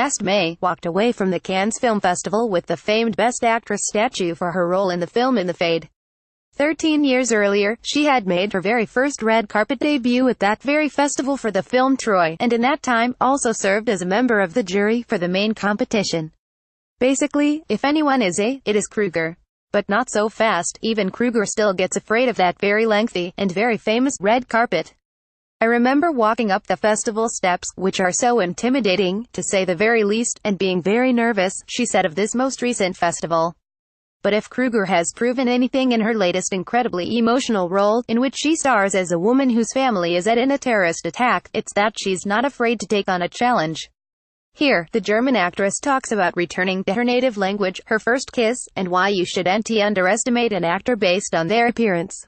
last May, walked away from the Cannes Film Festival with the famed Best Actress statue for her role in the film In the Fade. 13 years earlier, she had made her very first red carpet debut at that very festival for the film Troy, and in that time, also served as a member of the jury for the main competition. Basically, if anyone is it is Kruger. But not so fast. Even Kruger still gets afraid of that very lengthy, and very famous, red carpet. I remember walking up the festival steps, which are so intimidating, to say the very least, and being very nervous, she said of this most recent festival. But if Kruger has proven anything in her latest incredibly emotional role, in which she stars as a woman whose family is in a terrorist attack, it's that she's not afraid to take on a challenge. Here, the German actress talks about returning to her native language, her first kiss, and why you shouldn't underestimate an actor based on their appearance.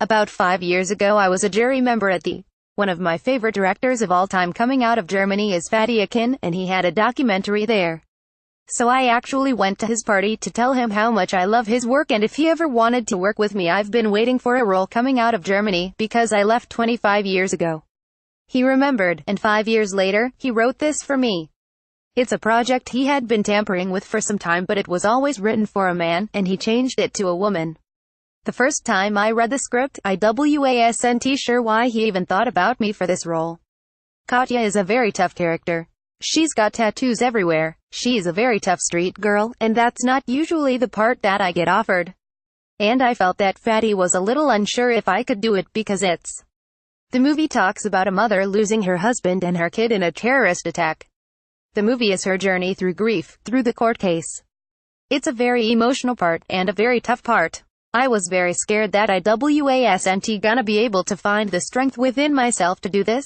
About 5 years ago I was a jury member at the one of my favorite directors of all time coming out of Germany is Fatih Akin, and he had a documentary there. So I actually went to his party to tell him how much I love his work and if he ever wanted to work with me. I've been waiting for a role coming out of Germany, because I left 25 years ago. He remembered, and 5 years later, he wrote this for me. It's a project he had been tampering with for some time, but it was always written for a man, and he changed it to a woman. The first time I read the script, I wasn't sure why he even thought about me for this role. Katya is a very tough character. She's got tattoos everywhere. She's a very tough street girl, and that's not usually the part that I get offered. And I felt that Fatih was a little unsure if I could do it because it's... The movie talks about a mother losing her husband and her kid in a terrorist attack. The movie is her journey through grief, through the court case. It's a very emotional part, and a very tough part. I was very scared that I wasn't gonna be able to find the strength within myself to do this.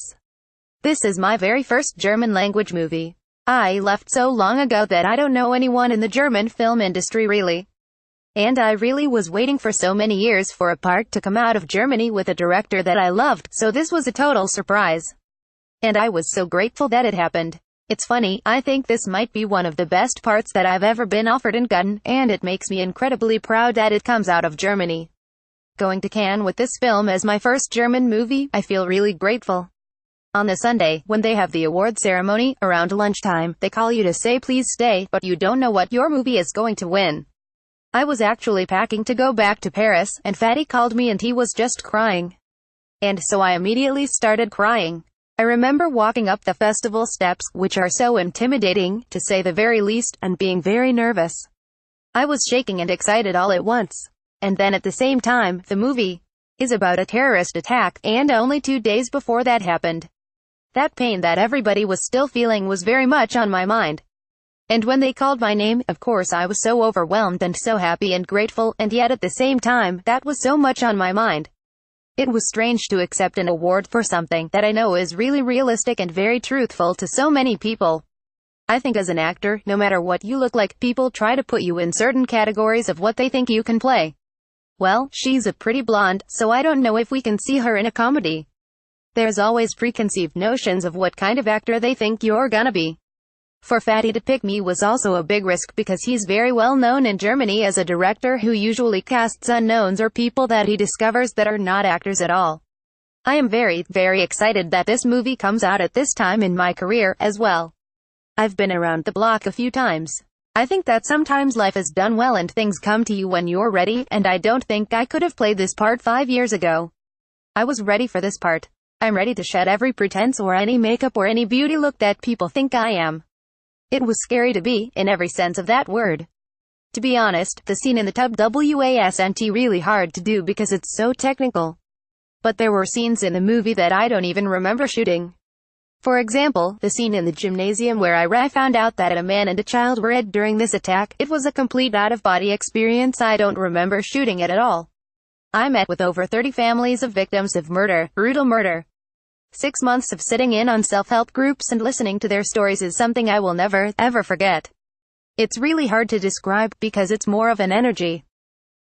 This is my very first German language movie. I left so long ago that I don't know anyone in the German film industry really. And I really was waiting for so many years for a part to come out of Germany with a director that I loved, so this was a total surprise. And I was so grateful that it happened. It's funny, I think this might be one of the best parts that I've ever been offered and gotten, and it makes me incredibly proud that it comes out of Germany. Going to Cannes with this film as my first German movie, I feel really grateful. On the Sunday, when they have the award ceremony, around lunchtime, they call you to say please stay, but you don't know what your movie is going to win. I was actually packing to go back to Paris, and Fatih called me and he was just crying. And so I immediately started crying. I remember walking up the festival steps, which are so intimidating, to say the very least, and being very nervous. I was shaking and excited all at once. And then at the same time, the movie is about a terrorist attack, and only 2 days before that happened. That pain that everybody was still feeling was very much on my mind. And when they called my name, of course I was so overwhelmed and so happy and grateful, and yet at the same time, that was so much on my mind. It was strange to accept an award for something that I know is really realistic and very truthful to so many people. I think as an actor, no matter what you look like, people try to put you in certain categories of what they think you can play. Well, she's a pretty blonde, so I don't know if we can see her in a comedy. There's always preconceived notions of what kind of actor they think you're gonna be. For Fatih to pick me was also a big risk because he's very well known in Germany as a director who usually casts unknowns or people that he discovers that are not actors at all. I am very, very excited that this movie comes out at this time in my career, as well. I've been around the block a few times. I think that sometimes life is done well and things come to you when you're ready, and I don't think I could have played this part 5 years ago. I was ready for this part. I'm ready to shed every pretense or any makeup or any beauty look that people think I am. It was scary to be, in every sense of that word. To be honest, the scene in the tub wasn't really hard to do because it's so technical. But there were scenes in the movie that I don't even remember shooting. For example, the scene in the gymnasium where I found out that a man and a child were dead during this attack. It was a complete out-of-body experience. I don't remember shooting it at all. I met with over 30 families of victims of murder, brutal murder. 6 months of sitting in on self-help groups and listening to their stories is something I will never, ever forget. It's really hard to describe, because it's more of an energy.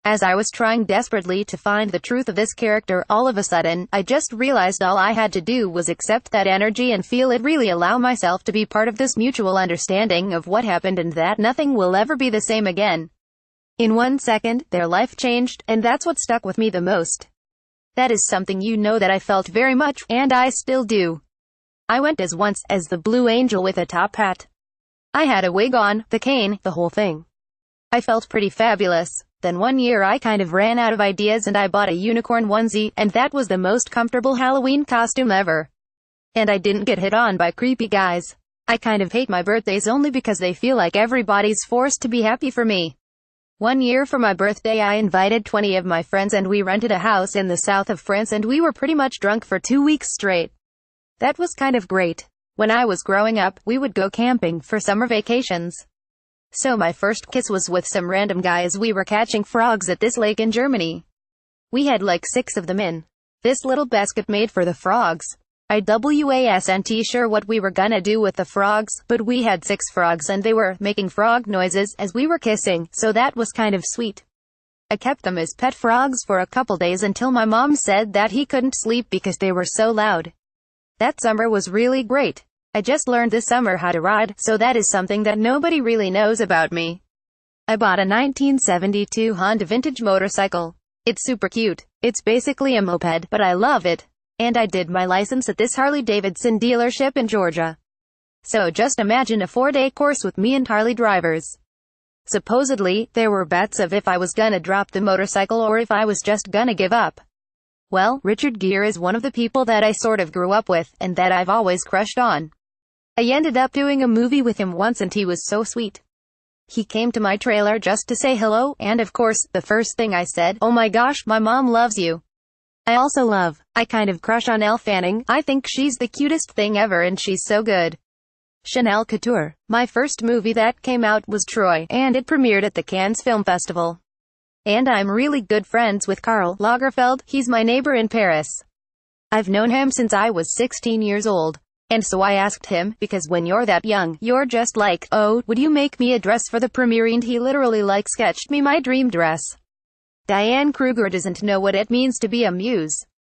As I was trying desperately to find the truth of this character, all of a sudden, I just realized all I had to do was accept that energy and feel it, really allow myself to be part of this mutual understanding of what happened and that nothing will ever be the same again. In 1 second, their life changed, and that's what stuck with me the most. That is something you know that I felt very much, and I still do. I went as once, as the Blue Angel with a top hat. I had a wig on, the cane, the whole thing. I felt pretty fabulous. Then one year I kind of ran out of ideas and I bought a unicorn onesie, and that was the most comfortable Halloween costume ever. And I didn't get hit on by creepy guys. I kind of hate my birthdays only because they feel like everybody's forced to be happy for me. One year for my birthday I invited 20 of my friends and we rented a house in the south of France and we were pretty much drunk for 2 weeks straight. That was kind of great. When I was growing up, we would go camping for summer vacations. So my first kiss was with some random guys. We were catching frogs at this lake in Germany. We had like 6 of them in this little basket made for the frogs. I wasn't sure what we were gonna do with the frogs, but we had 6 frogs and they were making frog noises as we were kissing, so that was kind of sweet. I kept them as pet frogs for a couple days until my mom said that he couldn't sleep because they were so loud. That summer was really great. I just learned this summer how to ride, so that is something that nobody really knows about me. I bought a 1972 Honda vintage motorcycle. It's super cute. It's basically a moped, but I love it. And I did my license at this Harley-Davidson dealership in Georgia. So just imagine a 4-day course with me and Harley drivers. Supposedly, there were bets of if I was gonna drop the motorcycle or if I was just gonna give up. Well, Richard Gere is one of the people that I sort of grew up with, and that I've always crushed on. I ended up doing a movie with him once and he was so sweet. He came to my trailer just to say hello, and of course, the first thing I said, "Oh my gosh, my mom loves you." I kind of crush on Elle Fanning. I think she's the cutest thing ever and she's so good. Chanel Couture. My first movie that came out was Troy, and it premiered at the Cannes Film Festival. And I'm really good friends with Karl Lagerfeld. He's my neighbor in Paris. I've known him since I was 16 years old. And so I asked him, because when you're that young, you're just like, "Oh, would you make me a dress for the premiere?" And he literally like sketched me my dream dress. Diane Kruger doesn't know what it means to be a muse.